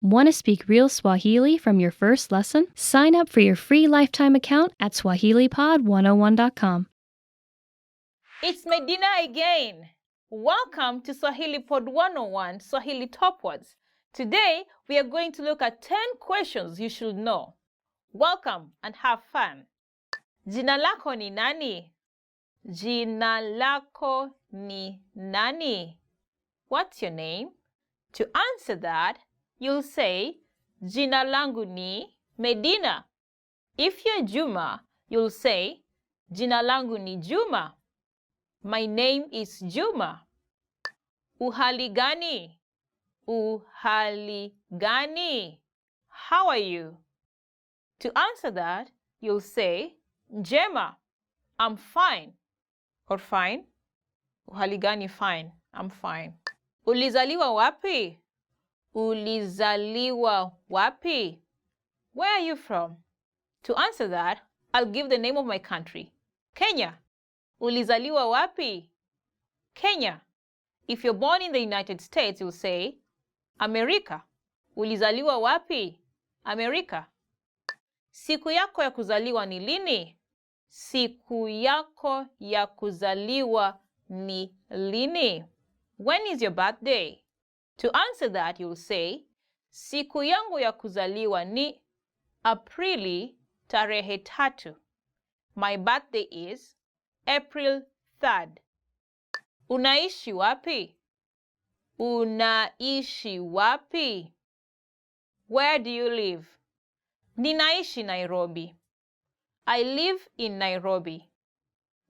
Want to speak real Swahili from your first lesson? Sign up for your free lifetime account at swahilipod101.com. It's Medina again. Welcome to Swahili Pod 101 Swahili Top Words. Today, we are going to look at 10 questions you should know. Welcome and have fun. Jina lako ni nani? Jina lako ni nani? What's your name? To answer that, you'll say, Jina langu ni Medina. If you're Juma, you'll say, Jina langu ni Juma. My name is Juma. Uhali gani? Uhali gani? How are you? To answer that, you'll say, Njema, I'm fine. Or fine. Uhali gani fine, I'm fine. Ulizaliwa wapi? Ulizaliwa wapi? Where are you from? To answer that, I'll give the name of my country. Kenya. Ulizaliwa wapi? Kenya. If you're born in the United States, you'll say, America. Ulizaliwa wapi? America. Siku yako ya kuzaliwa ni lini? Siku yako ya kuzaliwa ni lini? When is your birthday? To answer that, you'll say, siku yangu ya kuzaliwa ni Aprili tarehe 3. My birthday is April 3rd. Unaishi wapi? Unaishi wapi? Where do you live? Ninaishi Nairobi. I live in Nairobi.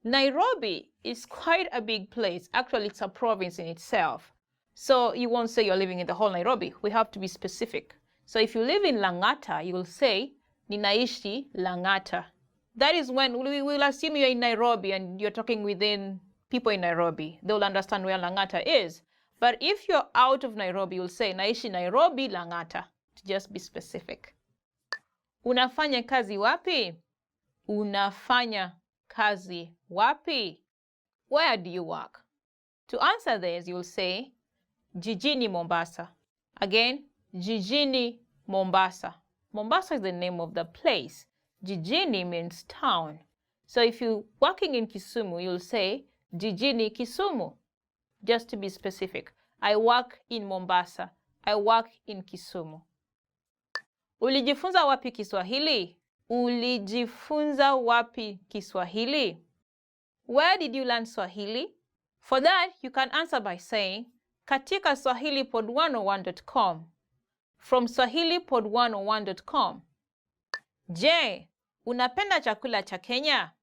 Nairobi is quite a big place. Actually, it's a province in itself. So you won't say you're living in the whole Nairobi. We have to be specific. So if you live in Lang'ata, you will say, Ninaishi Lang'ata. That is when we will assume you're in Nairobi and you're talking within people in Nairobi. They will understand where Lang'ata is. But if you're out of Nairobi, you'll say, Naishi Nairobi Lang'ata, to just be specific. Unafanya kazi wapi? Unafanya kazi wapi? Where do you work? To answer this, you'll say, Jijini Mombasa. Again, Jijini Mombasa. Mombasa is the name of the place. Jijini means town. So if you're working in Kisumu, you'll say, Jijini Kisumu. Just to be specific. I work in Mombasa. I work in Kisumu. Ulijifunza wapi Kiswahili? Ulijifunza wapi Kiswahili? Where did you learn Swahili? For that, you can answer by saying, katika swahilipod101.com. From swahilipod101.com. Je, unapenda chakula cha Kenya?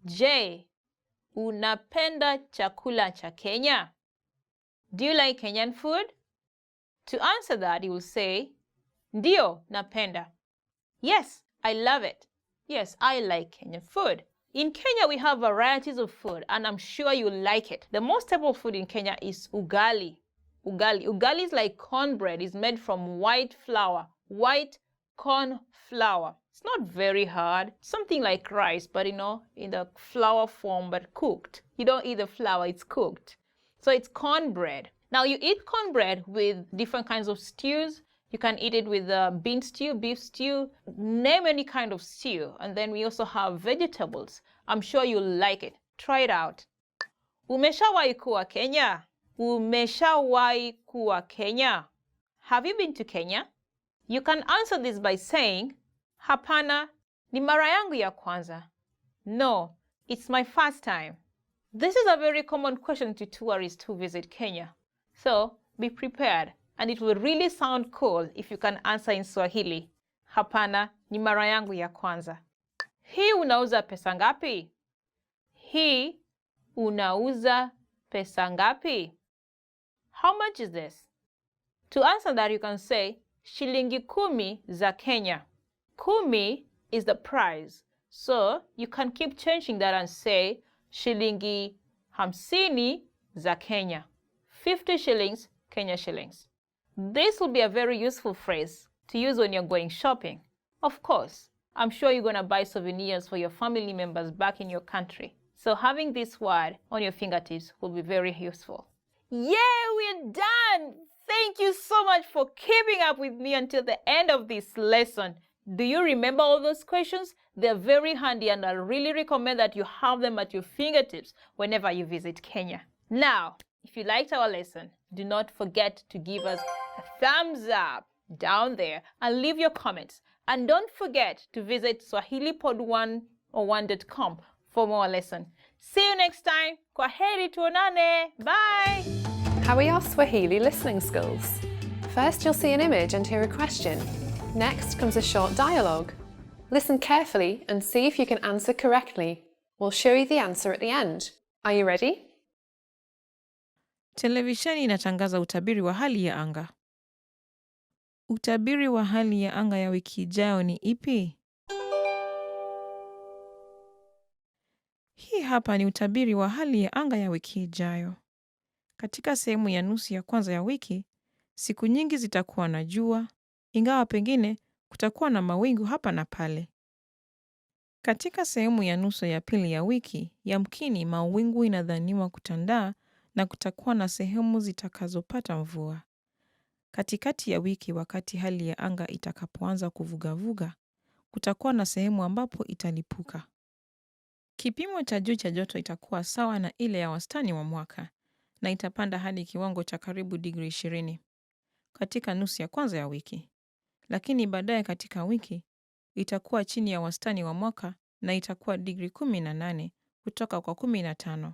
Je, unapenda chakula cha Kenya? Do you like Kenyan food? To answer that, you will say, Ndio, napenda. Yes, I love it. Yes, I like Kenyan food. In Kenya, we have varieties of food, and I'm sure you like it. The most staple food in Kenya is ugali. Ugali is like cornbread. It's made from white flour, white corn flour. It's not very hard. Something like rice, but in the flour form, but cooked. You don't eat the flour, it's cooked. So it's cornbread. Now you eat cornbread with different kinds of stews. You can eat it with bean stew, beef stew, name any kind of stew. And then we also have vegetables. I'm sure you'll like it. Try it out. Umeshawahi kuwa Kenya? Umeshawahi kuwa Kenya? Have you been to Kenya? You can answer this by saying, Hapana, ni mara yangu ya kwanza. No, it's my first time. This is a very common question to tourists who visit Kenya. So be prepared. And it will really sound cool if you can answer in Swahili. Hapana, ni mara yangu ya kwanza. Hii unauza pesa ngapi? Hii unauza pesa ngapi? How much is this? To answer that, you can say, shilingi 10 za Kenya. 10 is the price. So you can keep changing that and say, shilingi 50 za Kenya. 50 shillings, Kenya shillings. This will be a very useful phrase to use when you're going shopping. Of course, I'm sure you're going to buy souvenirs for your family members back in your country. So having this word on your fingertips will be very useful. Yeah, we're done! thank you so much for keeping up with me until the end of this lesson. Do you remember all those questions? They're very handy and I really recommend that you have them at your fingertips whenever you visit Kenya. Now, if you liked our lesson, do not forget to give us a thumbs up down there and leave your comments. And don't forget to visit swahilipod101.com for more lessons. See you next time. Kwaheri tuonane. Bye. How are your Swahili listening skills? First, you'll see an image and hear a question. Next comes a short dialogue. Listen carefully and see if you can answer correctly. We'll show you the answer at the end. Are you ready? Televisheni inatangaza utabiri wa hali ya anga. Utabiri wa hali ya anga ya wiki ijayo ni ipi? Hii hapa ni utabiri wa hali ya anga ya wiki ijayo. Katika sehemu ya nusu ya kwanza ya wiki, siku nyingi zitakuwa na jua, ingawa pengine kutakuwa na mawingu hapa na pale. Katika sehemu ya nusu ya pili ya wiki, yamkini mawingu inadhaniwa kutandaa na kutakuwa na sehemu zitakazopata mvua. Katikati ya wiki, wakati hali ya anga itakapoanza kuvugavuga, kutakuwa na sehemu ambapo italipuka. Kipimo cha juu cha joto itakuwa sawa na ile ya wastani wa mwaka na itapanda hadi kiwango cha karibu digrii 20 katika nusu ya kwanza ya wiki. Lakini baadaye katika wiki itakuwa chini ya wastani wa mwaka na itakuwa digrii 18 kutoka kwa 15.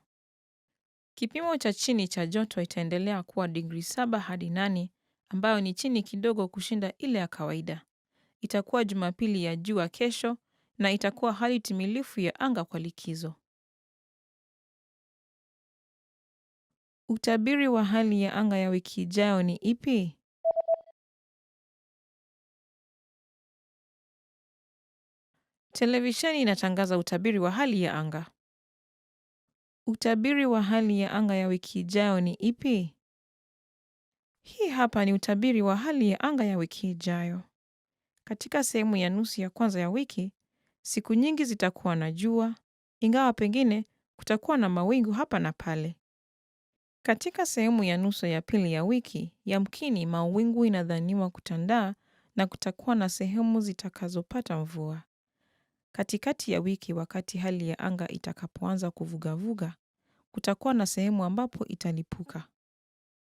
Kipimo cha chini cha joto itaendelea kuwa digrii 7 hadi 8 ambayo ni chini kidogo kushinda ile ya kawaida. Itakuwa Jumapili ya jua kesho na itakuwa hali timilifu ya anga kwa likizo. Utabiri wa hali ya anga ya wiki ijayo ni ipi? Televisheni inatangaza utabiri wa hali ya anga. Utabiri wa hali ya anga ya wiki ijayo ni ipi? Hii hapa ni utabiri wa hali ya anga ya wiki ijayo. Katika sehemu ya nusu ya kwanza ya wiki, siku nyingi zitakuwa na jua, ingawa pengine kutakuwa na mawingu hapa na pale. Katika sehemu ya nusu ya pili ya wiki, yamkini mawingu inadhaniwa kutandaa na kutakuwa na sehemu zitakazopata mvua. Katikati ya wiki, wakati hali ya anga itakapoanza kuvugavuga, kutakuwa na sehemu ambapo italipuka.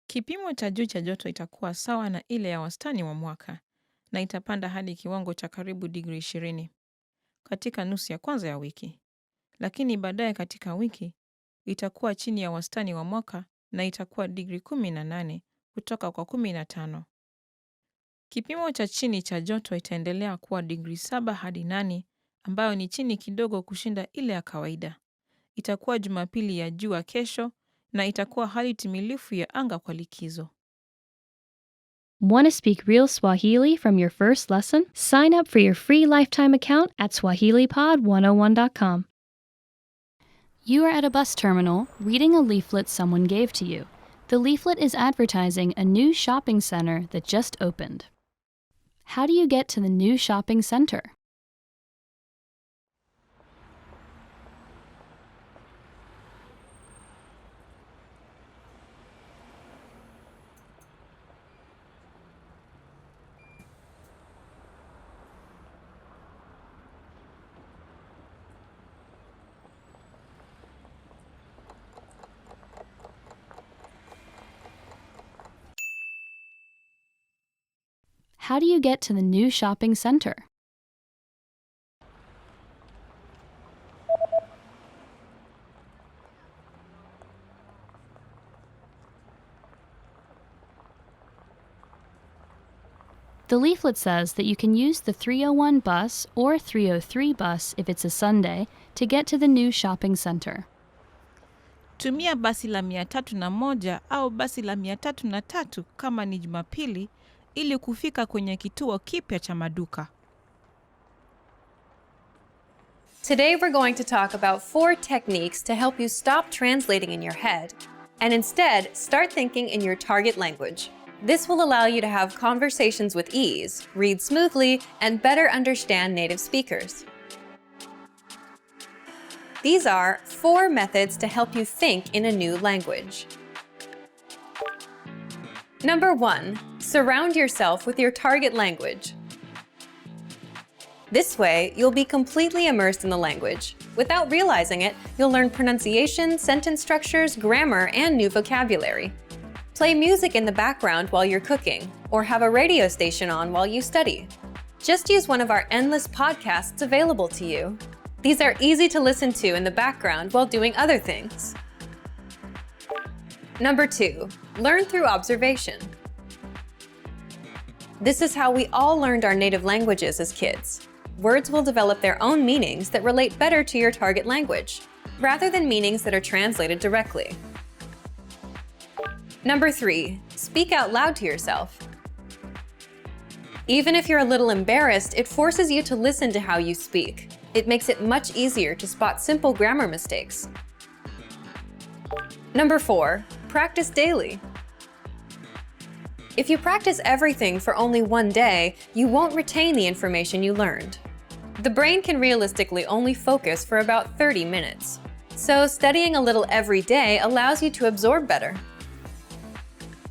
Kipimo cha juu cha joto itakuwa sawa na ile ya wastani wa mwaka na itapanda hadi kiwango cha karibu digrii 20 katika nusu ya kwanza ya wiki. Lakini baadaye katika wiki itakuwa chini ya wastani wa mwaka na itakuwa digrii 18 kutoka kwa 15. Kipimo cha chini cha joto itaendelea kuwa digrii 7 hadi 8 ambayo ni chini kidogo kushinda ile ya kawaida. Itakuwa Jumapili ya jua kesho na itakuwa hali timilifu ya anga kwa likizo. Want to speak real Swahili from your first lesson? Sign up for your free lifetime account at swahilipod101.com. You are at a bus terminal reading a leaflet someone gave to you. The leaflet is advertising a new shopping center that just opened. How do you get to the new shopping center? How do you get to the new shopping center? The leaflet says that you can use the 301 bus or 303 bus if it's a Sunday to get to the new shopping center. Tumia basi la 301 au basi la 303 kama ni Jumapili ili kufika kwenye kituo kipya cha maduka. Today we're going to talk about 4 techniques to help you stop translating in your head and instead start thinking in your target language. This will allow you to have conversations with ease, read smoothly, and better understand native speakers. These are 4 methods to help you think in a new language. Number 1, surround yourself with your target language. This way, you'll be completely immersed in the language. Without realizing it, you'll learn pronunciation, sentence structures, grammar, and new vocabulary. Play music in the background while you're cooking, or have a radio station on while you study. Just use one of our endless podcasts available to you. These are easy to listen to in the background while doing other things. Number 2, learn through observation. This is how we all learned our native languages as kids. Words will develop their own meanings that relate better to your target language, rather than meanings that are translated directly. Number 3, speak out loud to yourself. Even if you're a little embarrassed, it forces you to listen to how you speak. It makes it much easier to spot simple grammar mistakes. Number 4, practice daily. If you practice everything for only one day, you won't retain the information you learned. The brain can realistically only focus for about 30 minutes. So studying a little every day allows you to absorb better.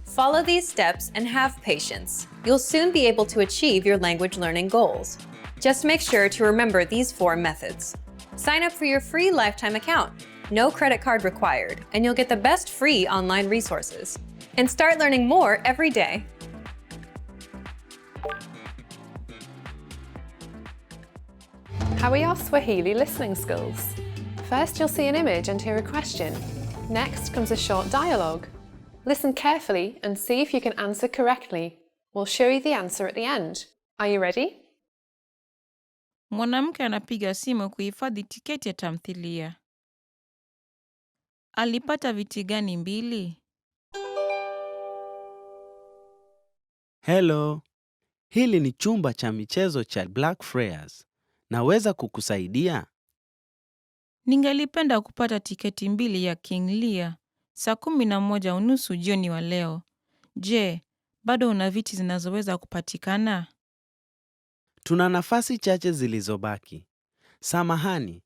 Follow these steps and have patience. You'll soon be able to achieve your language learning goals. Just make sure to remember these 4 methods. Sign up for your free lifetime account. No credit card required, and you'll get the best free online resources. And start learning more every day. How are your Swahili listening skills? First, you'll see an image and hear a question. Next comes a short dialogue. Listen carefully and see if you can answer correctly. We'll show you the answer at the end. Are you ready? Mwanamke anapiga simu kuhifadhi tiketi ya tamthilia. Alipata viti gani 2? Hello. Hili ni chumba cha michezo cha Blackfriars. Naweza kukusaidia? Ningelipenda kupata tiketi 2 ya King Lear saa 11:30 jioni wa leo. Je, bado una viti zinazoweza kupatikana? Tuna nafasi chache zilizobaki. Samahani,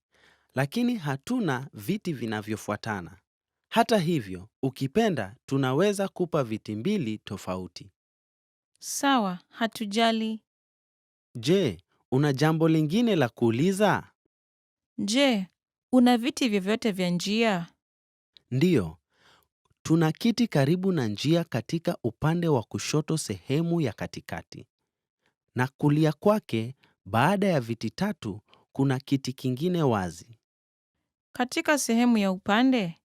lakini hatuna viti vinavyofuatana. Hata hivyo, ukipenda tunaweza kupa viti 2 tofauti. Sawa, hatujali. Je, una jambo lingine la kuuliza? Je, una viti vyovyote vya njia? Ndiyo. Tuna kiti karibu na njia katika upande wa kushoto sehemu ya katikati. Na kulia kwake, baada ya viti 3, kuna kiti kingine wazi. Katika sehemu ya upande?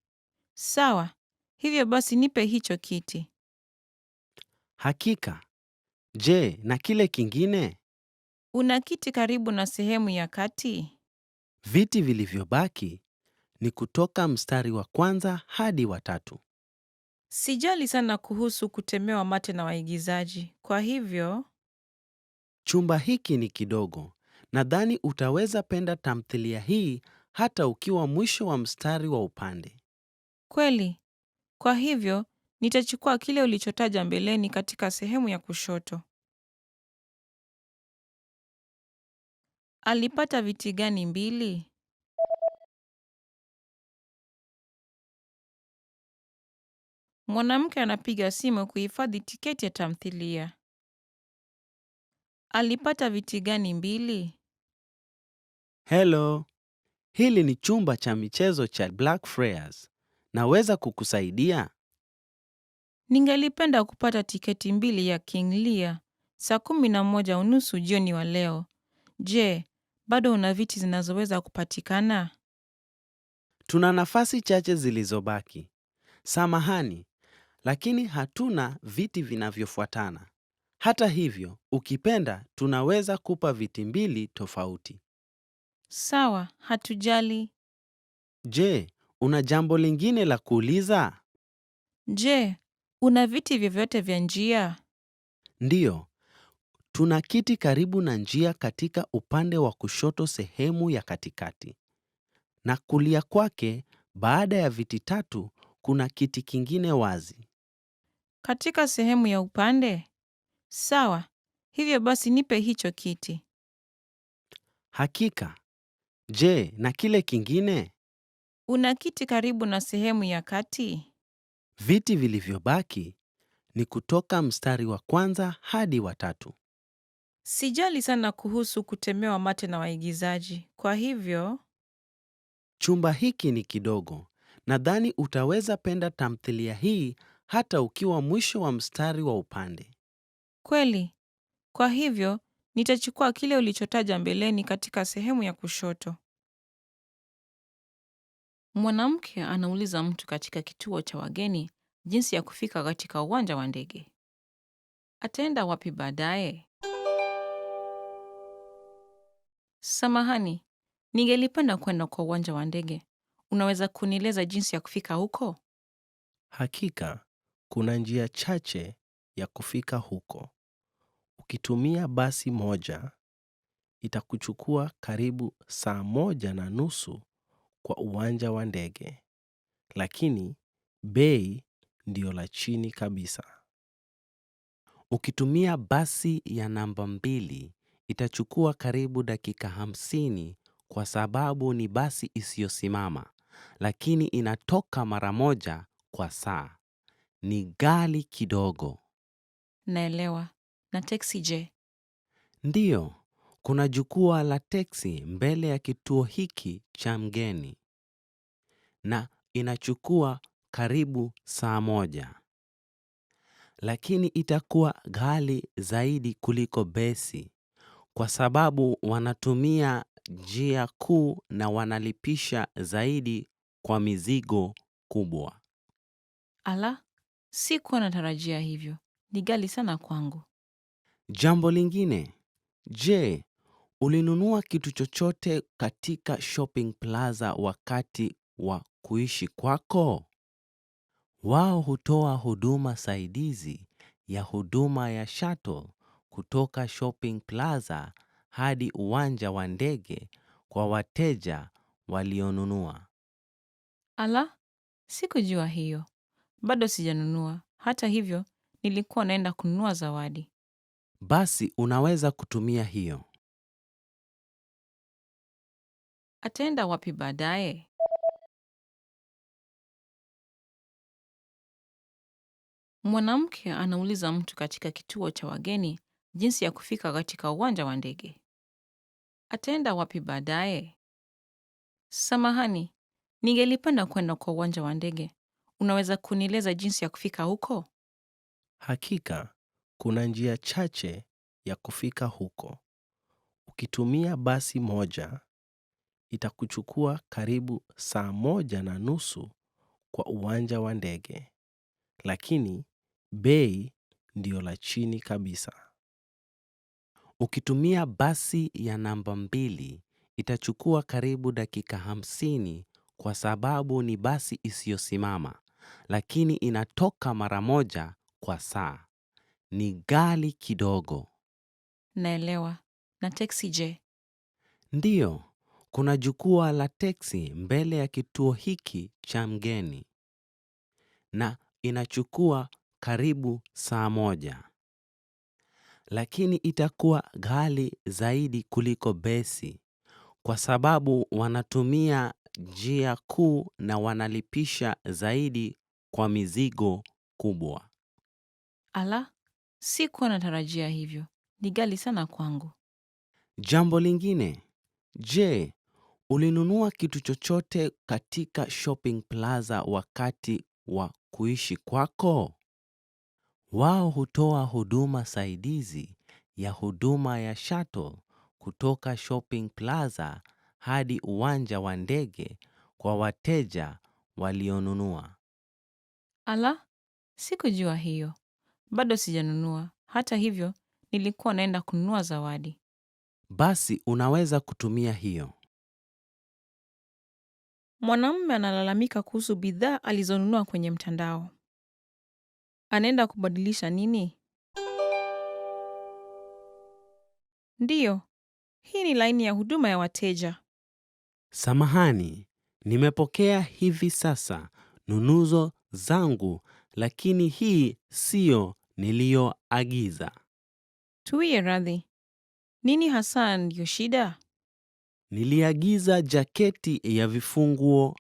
Sawa, hivyo basi nipe hicho kiti. Hakika. Je, na kile kingine? Una kiti karibu na sehemu ya kati? Viti vilivyobaki ni kutoka mstari wa 1 hadi wa 3. Sijali sana kuhusu kutemewa mate na waigizaji. Kwa hivyo, Chumba hiki ni kidogo. Nadhani utaweza penda tamthilia hii hata ukiwa mwisho wa mstari wa upande. kweli. Kwa hivyo, nitachukua kile ulichotaja mbeleni katika sehemu ya kushoto. Alipata viti gani 2? Mwanamke anapiga simu kuhifadhi tiketi ya tamthilia. Alipata viti gani 2? Hello. Hili ni chumba cha michezo cha Blackfriars. Naweza kukusaidia? Ningelipenda kupata tiketi 2 ya King Lear saa 11:30 jioni wa leo. Je, bado una viti zinazoweza kupatikana? Tuna nafasi chache zilizobaki. Samahani, lakini hatuna viti vinavyofuatana. Hata hivyo, ukipenda tunaweza kupa viti 2 tofauti. Sawa, hatujali. Je, una jambo lingine la kuuliza? Je, una viti vyovyote vya njia? Ndiyo. Tuna kiti karibu na njia katika upande wa kushoto sehemu ya katikati. Na kulia kwake, baada ya viti 3, kuna kiti kingine wazi. Katika sehemu ya upande? Sawa, hivyo basi nipe hicho kiti. Hakika. Je, na kile kingine? Una kiti karibu na sehemu ya kati? Viti vilivyobaki Ni kutoka mstari wa kwanza hadi wa 3. Sijali sana kuhusu kutemewa mate na waigizaji. Kwa hivyo, Chumba hiki ni kidogo. Nadhani utaweza penda tamthilia hii hata ukiwa mwisho wa mstari wa upande. kweli. Kwa hivyo, nitachukua kile ulichotaja mbeleni katika sehemu ya kushoto. Mwanamke anauliza mtu katika kituo cha wageni jinsi ya kufika katika uwanja wa ndege. Ataenda wapi baadaye? Samahani, ningelipenda kwenda kwa uwanja wa ndege. Unaweza kunieleza jinsi ya kufika huko? Hakika, kuna njia chache ya kufika huko. Ukitumia basi moja, itakuchukua karibu saa 1:30 kwa uwanja wa ndege. Lakini, bei ndio la chini kabisa. Ukitumia basi ya namba 2, itachukua karibu dakika 50 kwa sababu ni basi isiyosimama, lakini inatoka mara moja kwa saa. Ni ghali kidogo. Naelewa. Na teksi je? Ndiyo, kuna jukwaa la teksi mbele ya kituo hiki cha mgeni. Na inachukua karibu saa 1. Lakini itakuwa ghali zaidi kuliko basi kwa sababu wanatumia njia kuu na wanalipisha zaidi kwa mizigo kubwa. Ala, sikuwa natarajia hivyo. Ni ghali sana kwangu. Jambo lingine, je, ulinunua kitu chochote katika shopping plaza wakati wa kuishi kwako? Wao hutoa huduma saidizi ya huduma ya shuttle kutoka shopping plaza hadi uwanja wa ndege kwa wateja walionunua. Ala, sikujua hiyo. Bado sijanunua. Hata hivyo, nilikuwa naenda kununua zawadi. Basi unaweza kutumia hiyo. Ataenda wapi baadaye? Mwanamke anauliza mtu katika kituo cha wageni jinsi ya kufika katika uwanja wa ndege. Ataenda wapi baadaye? Samahani, ningelipenda kwenda kwa uwanja wa ndege. Unaweza kunieleza jinsi ya kufika huko? Hakika, kuna njia chache ya kufika huko. Ukitumia basi moja, itakuchukua karibu saa 1:30 kwa uwanja wa ndege. Lakini, bei ndio la chini kabisa. Ukitumia basi ya namba 2, itachukua karibu dakika 50 kwa sababu ni basi isiyosimama, lakini inatoka mara moja kwa saa. Ni ghali kidogo. Naelewa. Na teksi je? Ndiyo, kuna jukwaa la teksi mbele ya kituo hiki cha mgeni. Na inachukua karibu saa 1. Lakini itakuwa ghali zaidi kuliko basi kwa sababu wanatumia njia kuu na wanalipisha zaidi kwa mizigo kubwa. Ala, sikuwa natarajia hivyo. Ni ghali sana kwangu. Jambo lingine, je, ulinunua kitu chochote katika shopping plaza wakati wa kuishi kwako? Wao hutoa huduma saidizi ya huduma ya shuttle kutoka shopping plaza hadi uwanja wa ndege kwa wateja walionunua. Ala, sikujua hiyo. Bado sijanunua. Hata hivyo, nilikuwa naenda kununua zawadi. Basi unaweza kutumia hiyo. Mwanamume analalamika kuhusu bidhaa alizonunua kwenye mtandao. Anaenda kubadilisha nini? Ndiyo, hii ni laini ya huduma ya wateja. Samahani, nimepokea hivi sasa nunuzo zangu, lakini hii siyo niliyoagiza. Tuwie radhi. Nini hasa ndiyo shida? Niliagiza jaketi ya vifunguo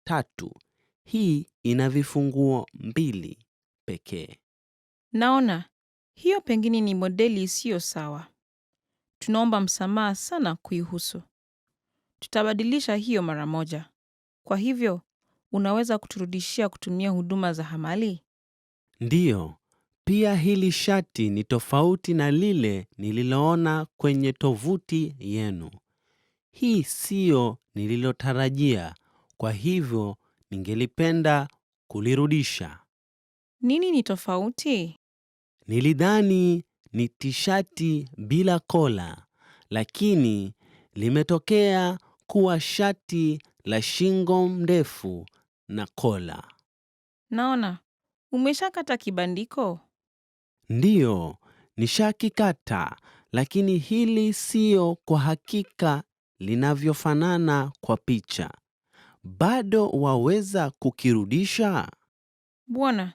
3. Hii ina vifunguo 2 pekee. Naona, hiyo pengine ni modeli isiyo sawa. Tunaomba msamaha sana kuihusu. Tutabadilisha hiyo mara moja. Kwa hivyo, unaweza kuturudishia kutumia huduma za hamali? Ndiyo, pia hili shati ni tofauti na lile nililoona kwenye tovuti yenu. Hii siyo nililotarajia, kwa hivyo ningelipenda kulirudisha. Nini ni tofauti? Nilidhani ni tishati bila kola, lakini limetokea kuwa shati la shingo ndefu na kola. Naona, umeshakata kibandiko? Ndiyo, nishakikata, lakini hili siyo kwa hakika linavyofanana kwa picha. Bado waweza kukirudisha? Bwana,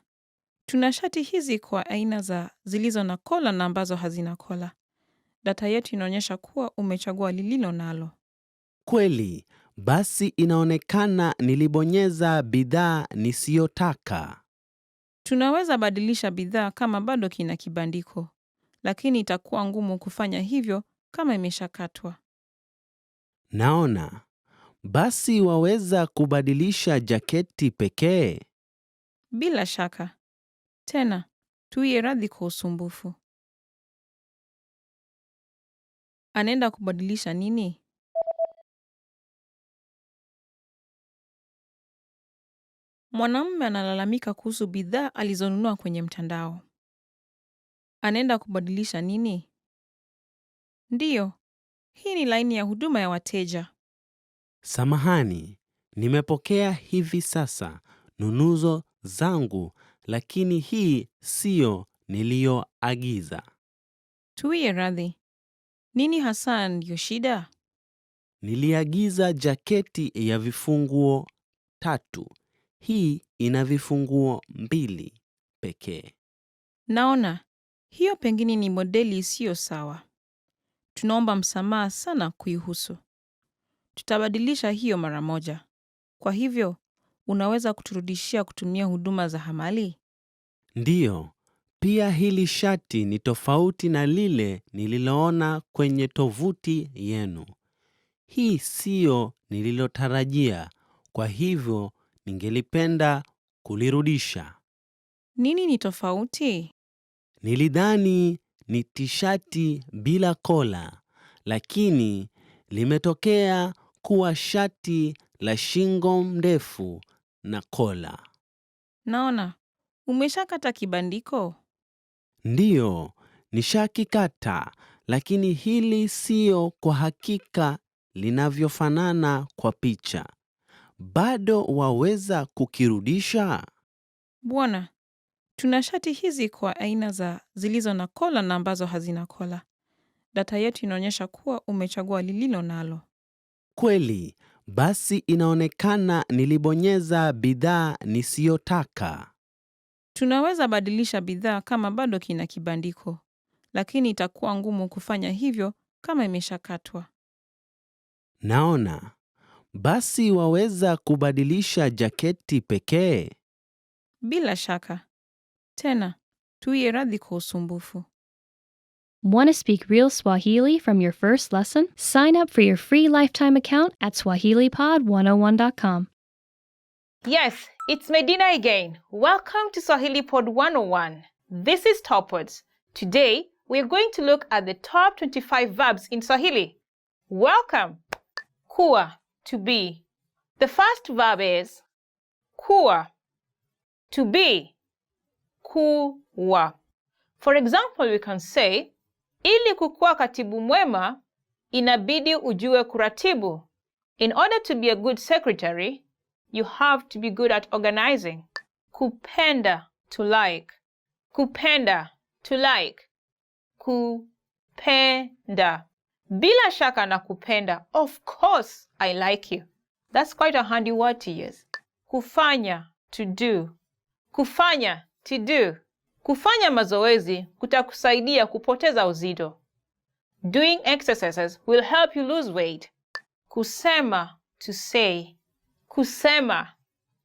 tuna shati hizi kwa aina zilizo na kola na ambazo hazina kola. Data yetu inaonyesha kuwa umechagua lililo nalo. Kweli, basi inaonekana nilibonyeza bidhaa nisiyotaka. Tunaweza badilisha bidhaa kama bado kina kibandiko, lakini itakuwa ngumu kufanya hivyo kama imeshakatwa. Naona, basi waweza kubadilisha jaketi pekee? Bila shaka. Tena, tuiye radhi kwa usumbufu. Anaenda kubadilisha nini? Mwanamume analalamika kuhusu bidhaa alizonunua kwenye mtandao. Anaenda kubadilisha nini? Ndiyo, hii ni laini ya huduma ya wateja. Samahani, nimepokea hivi sasa nunuzo zangu, lakini hii siyo niliyoagiza. Tuiye radhi. Nini hasa ndiyo shida? Niliagiza jaketi ya vifunguo 3. Hii ina vifunguo 2 pekee. Naona, hiyo pengine ni modeli isiyo sawa. Tunaomba msamaha sana kuihusu. Tutabadilisha hiyo mara moja. Kwa hivyo, unaweza kuturudishia kutumia huduma za hamali? Ndiyo, pia hili shati ni tofauti na lile nililoona kwenye tovuti yenu. Hii siyo nililotarajia, kwa hivyo ningelipenda kulirudisha. Nini ni tofauti? Nilidhani ni tishati bila kola, lakini limetokea kuwa shati la shingo ndefu na kola. Naona, umeshakata kibandiko? Ndiyo, nishakikata, lakini hili siyo kwa hakika linavyofanana kwa picha. Bado waweza kukirudisha? Bwana, tuna shati hizi kwa aina zilizo na kola na ambazo hazina kola. Data yetu inaonyesha kuwa umechagua lililo nalo. Kweli, basi inaonekana nilibonyeza bidhaa nisiyotaka. Tunaweza badilisha bidhaa kama bado kina kibandiko, lakini itakuwa ngumu kufanya hivyo kama imeshakatwa. Naona, basi waweza kubadilisha jaketi pekee? Bila shaka. Tena, tuiye radhi kwa usumbufu. Want to speak real Swahili from your first lesson? Sign up for your free lifetime account at SwahiliPod101.com. Yes, it's Medina again. Welcome to Swahili Pod 101. This is Topwords. Today, we're going to look at the top 25 verbs in Swahili. Welcome! Kuwa, to be. The first verb is kuwa, to be. Kuwa. For example, we can say, ili kukuwa katibu mwema, inabidi ujue kuratibu. In order to be a good secretary, you have to be good at organizing. Kupenda, to like. Kupenda, to like. Kupenda. Bila shaka na kupenda. Of course, I like you. That's quite a handy word to use. Kufanya, to do. Kufanya, to do. Kufanya mazoezi kutakusaidia kupoteza uzito. Doing exercises will help you lose weight. Kusema, to say. Kusema,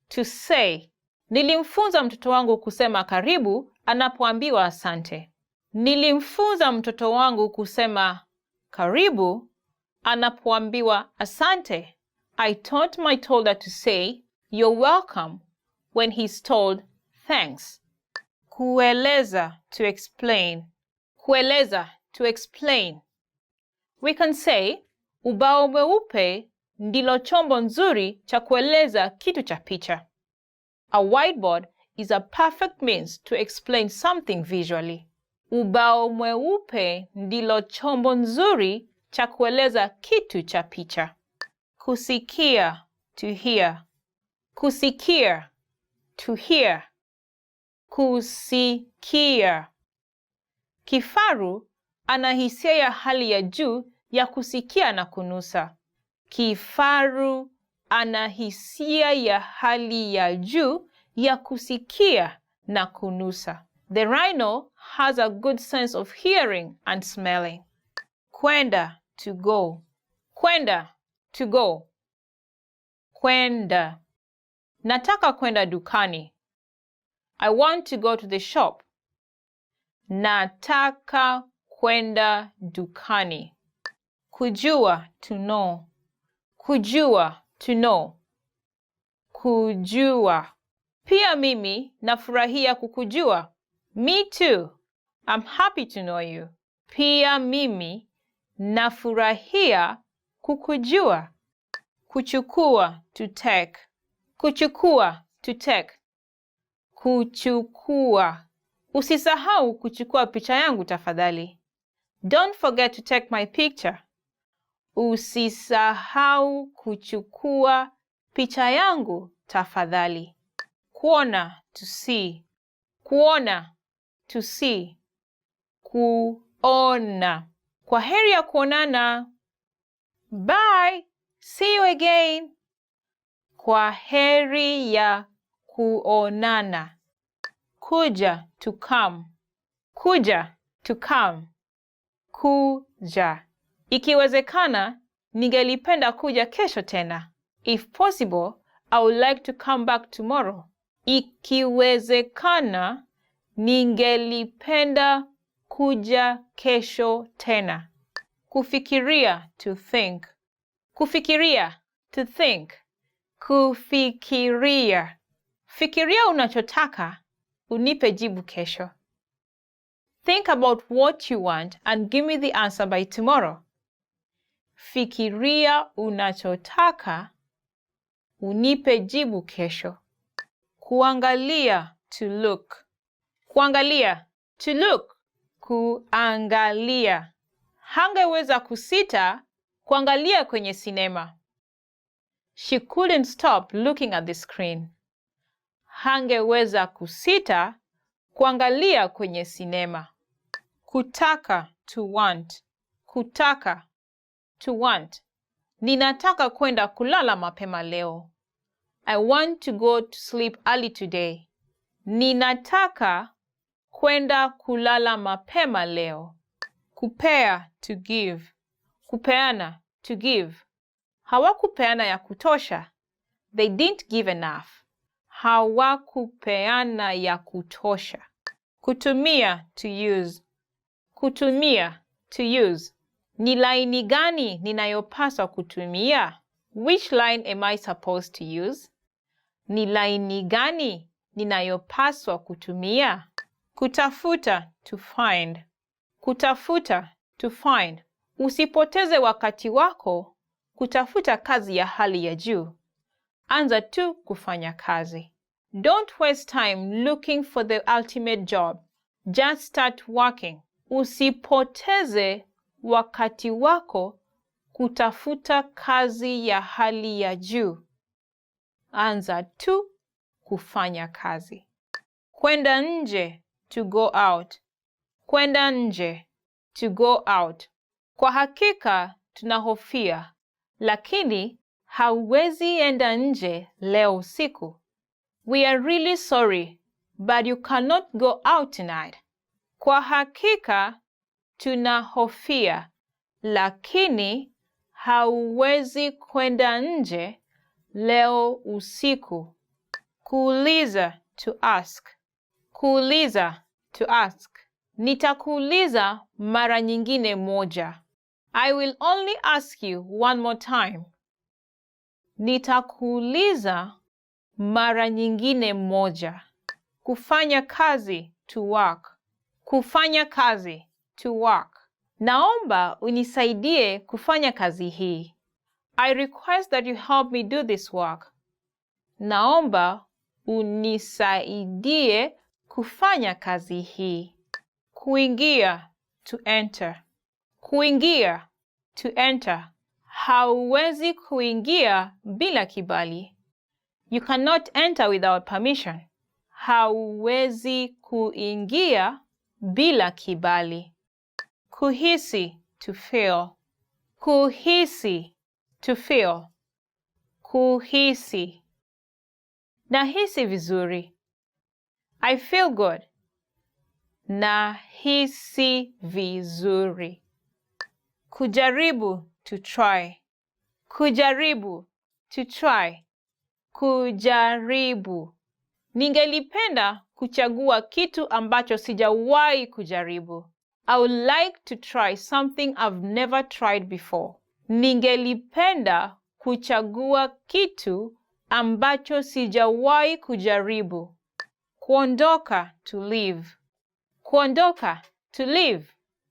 to say. Nilimfunza mtoto wangu kusema karibu anapoambiwa asante. Nilimfunza mtoto wangu kusema karibu anapoambiwa asante. I taught my toddler to say you're welcome when he's told thanks. Kueleza, to explain. Kueleza, to explain. We can say ubao mweupe ndilo chombo nzuri cha kueleza kitu cha picha. A whiteboard is a perfect means to explain something visually. Ubao mweupe ndilo chombo nzuri cha kueleza kitu cha picha. Kusikia, to hear. Kusikia, to hear. Kusikia. Kifaru ana hisia ya hali ya juu ya kusikia na kunusa. Kifaru ana hisia ya hali ya juu ya kusikia na kunusa. The rhino has a good sense of hearing and smelling. Kwenda, to go. Kwenda, to go. Kwenda. Nataka kwenda dukani. I want to go to the shop. Nataka kwenda dukani. Kujua, to know. Kujua, to know. Kujua. Pia mimi nafurahia kukujua. Me too. I'm happy to know you. Pia mimi nafurahia kukujua. Kuchukua, to take. Kuchukua, to take. Kuchukua. Usisahau kuchukua picha yangu tafadhali. Don't forget to take my picture. Usisahau kuchukua picha yangu tafadhali. Kuona, to see. Kuona, to see. Kuona. Kwaheri ya kuonana. Bye. See you again. Kwaheri ya kuonana. Kuja, to come. Kuja, to come. Kuja. Ikiwezekana, ningelipenda kuja kesho tena. If possible, I would like to come back tomorrow. Ikiwezekana, ningelipenda kuja kesho tena. Kufikiria, to think. Kufikiria, to think. Kufikiria. Fikiria unachotaka, unipe jibu kesho. Think about what you want and give me the answer by tomorrow. Fikiria unachotaka, unipe jibu kesho. Kuangalia, to look. Kuangalia, to look. Kuangalia. Hangeweza kusita kuangalia kwenye sinema. She couldn't stop looking at the screen. Hangeweza kusita kuangalia kwenye sinema. Kutaka, to want. Kutaka, to want. Ninataka kwenda kulala mapema leo. I want to go to sleep early today. Ninataka kwenda kulala mapema leo. Kupea, to give. Kupeana, to give. Hawakupeana ya kutosha. They didn't give enough. Hawakupeana ya kutosha. Kutumia, to use. Kutumia, to use. Ni laini gani ninayopaswa kutumia? Which line am I supposed to use? Ni laini gani ninayopaswa kutumia? Kutafuta, to find. Kutafuta, to find. Usipoteze wakati wako kutafuta kazi ya hali ya juu. Anza tu kufanya kazi. Don't waste time looking for the ultimate job. Just start working. Usipoteze wakati wako kutafuta kazi ya hali ya juu. Anza tu kufanya kazi. Kwenda nje, to go out. Kwenda nje, to go out. Kwa hakika tunahofia, lakini hauwezi enda nje leo usiku. We are really sorry, but you cannot go out tonight. Kwa hakika tunahofia, lakini hauwezi kwenda nje leo usiku. Kuuliza, to ask. Kuuliza, to ask. Nitakuuliza mara nyingine moja. I will only ask you one more time. Nitakuuliza mara nyingine moja. Kufanya kazi, to work. Kufanya kazi, to work. Naomba unisaidie kufanya kazi hii. I request that you help me do this work. Naomba unisaidie kufanya kazi hii. Kuingia, to enter. Kuingia, to enter. Hauwezi kuingia bila kibali. You cannot enter without permission. Hauwezi kuingia bila kibali. Kuhisi, to feel. Kuhisi, to feel. Kuhisi. Nahisi vizuri. I feel good. Nahisi vizuri. Kujaribu, to try. Kujaribu, to try. Kujaribu. Ningelipenda kuchagua kitu ambacho sijawahi kujaribu. I would like to try something I've never tried before. Ningelipenda kuchagua kitu ambacho sijawahi kujaribu. Kuondoka, to leave. Kuondoka, to leave.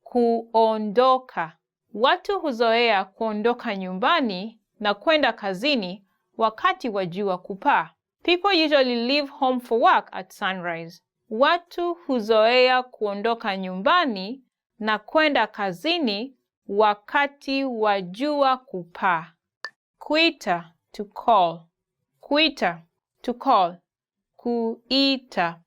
Kuondoka. Watu huzoea kuondoka nyumbani na kwenda kazini wakati wa jua kupaa. People usually leave home for work at sunrise. Watu huzoea kuondoka nyumbani na kwenda kazini wakati wa jua kupaa. Kuita, to call. Kuita, to call. Kuita.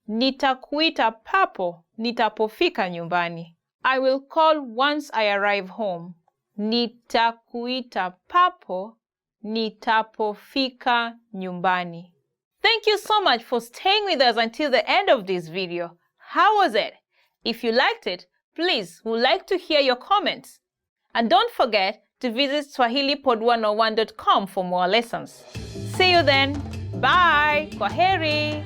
Nitakuita papo nitapofika nyumbani. I will call once I arrive home. Nitakuita papo nitapofika nyumbani. Thank you so much for staying with us until the end of this video. How was it? If you liked it, please, we'd like to hear your comments. And don't forget to visit SwahiliPod101.com for more lessons. See you then. Bye. Kwaheri.